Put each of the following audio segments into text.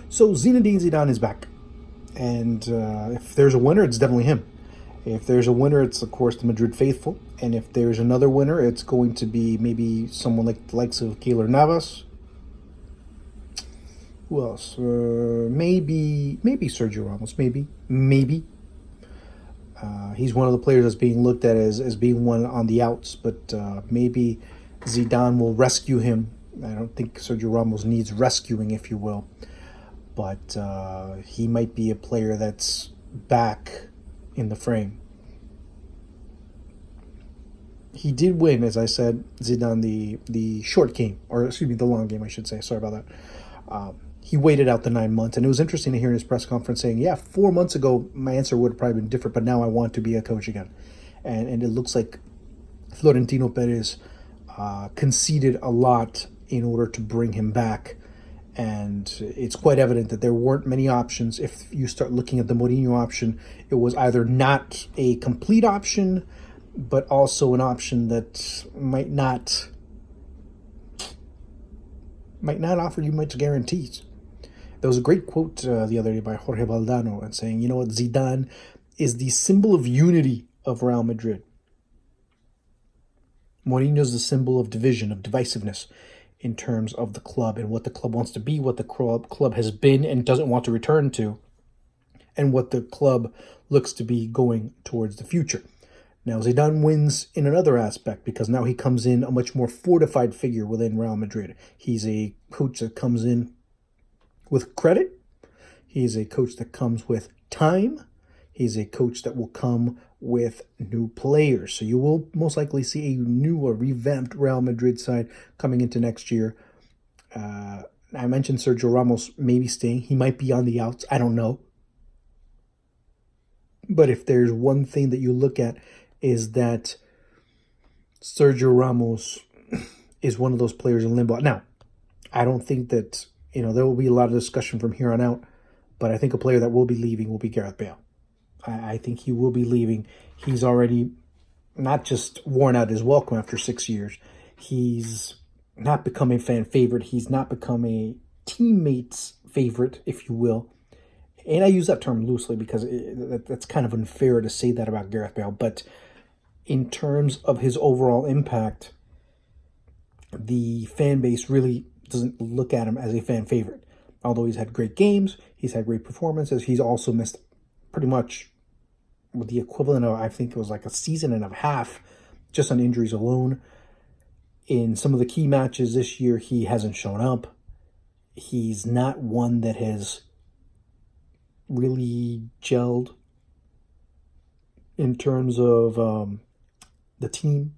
So Zinedine Zidane is back, and if there's a winner, it's definitely him. If there's a winner, it's of course the Madrid faithful, and if there's another winner, it's going to be maybe someone like the likes of Keylor Navas. Who else? Maybe Sergio Ramos. Maybe. He's one of the players that's being looked at as being one on the outs, but maybe Zidane will rescue him. I don't think Sergio Ramos needs rescuing, if you will, but he might be a player that's back in the frame. He did win, as I said, Zidane, the short game, or excuse me, the long game, I should say. Sorry about that. He waited out the 9 months, and it was interesting to hear in his press conference saying, yeah, 4 months ago, my answer would have probably been different, but now I want to be a coach again. And it looks like Florentino Perez conceded a lot in order to bring him back. And it's quite evident that there weren't many options. If you start looking at the Mourinho option, it was either not a complete option, but also an option that might not offer you much guarantees. There was a great quote the other day by Jorge Valdano and saying, you know what, Zidane is the symbol of unity of Real Madrid. Mourinho is the symbol of division, of divisiveness in terms of the club and what the club wants to be, what the club has been and doesn't want to return to, and what the club looks to be going towards the future. Now, Zidane wins in another aspect because now he comes in a much more fortified figure within Real Madrid. He's a coach that comes in with credit. He's a coach that comes with time. He's a coach that will come with new players. So you will most likely see a new or revamped Real Madrid side coming into next year. I mentioned Sergio Ramos maybe staying. He might be on the outs. I don't know. But if there's one thing that you look at is that Sergio Ramos is one of those players in limbo. Now, I don't think that, there will be a lot of discussion from here on out, but I think a player that will be leaving will be Gareth Bale. I think he will be leaving. He's already not just worn out his welcome after 6 years. He's not become a fan favorite. He's not become a teammate's favorite, if you will. And I use that term loosely because that's kind of unfair to say that about Gareth Bale. But in terms of his overall impact, the fan base really doesn't look at him as a fan favorite. Although he's had great games, he's had great performances, he's also missed pretty much with the equivalent of, I think it was like a season and a half just on injuries alone. In some of the key matches this year, he hasn't shown up. He's not one that has really gelled in terms of the team.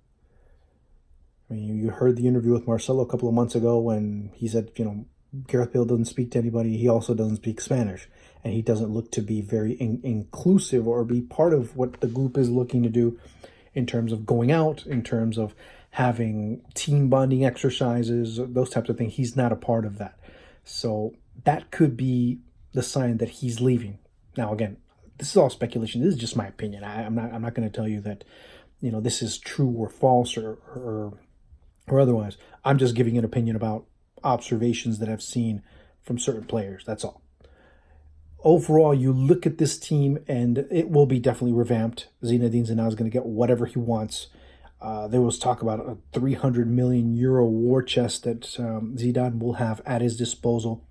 I mean, you heard the interview with Marcelo a couple of months ago when he said, Gareth Bale doesn't speak to anybody. He also doesn't speak Spanish. And he doesn't look to be very inclusive or be part of what the group is looking to do in terms of going out, in terms of having team bonding exercises, those types of things. He's not a part of that. So that could be the sign that he's leaving. Now, again, this is all speculation. This is just my opinion. I'm not going to tell you that, this is true or false or otherwise. I'm just giving an opinion about observations that I've seen from certain players. That's all. Overall, you look at this team and it will be definitely revamped. Zinedine Zidane is going to get whatever he wants. There was talk about a 300 million euro war chest that Zidane will have at his disposal,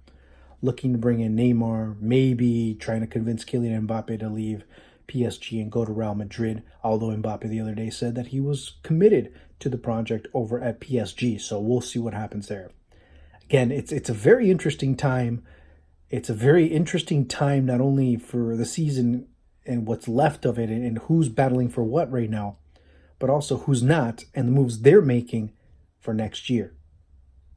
looking to bring in Neymar, maybe trying to convince Kylian Mbappe to leave PSG and go to Real Madrid, although Mbappe the other day said that he was committed to the project over at PSG, so we'll see what happens there. Again, it's a very interesting time. It's a very interesting time not only for the season and what's left of it and who's battling for what right now, but also who's not and the moves they're making for next year.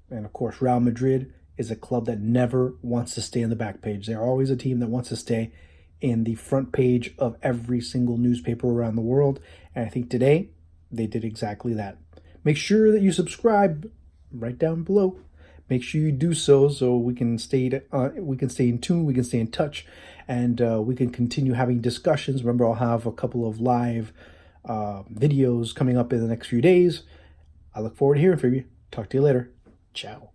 And of course, Real Madrid is a club that never wants to stay on the back page. They're always a team that wants to stay in the front page of every single newspaper around the world. And I think today they did exactly that. Make sure that you subscribe right down below. Make sure you do so we can stay in tune, we can stay in touch, and we can continue having discussions. Remember, I'll have a couple of live videos coming up in the next few days. I look forward to hearing from you. Talk to you later. Ciao.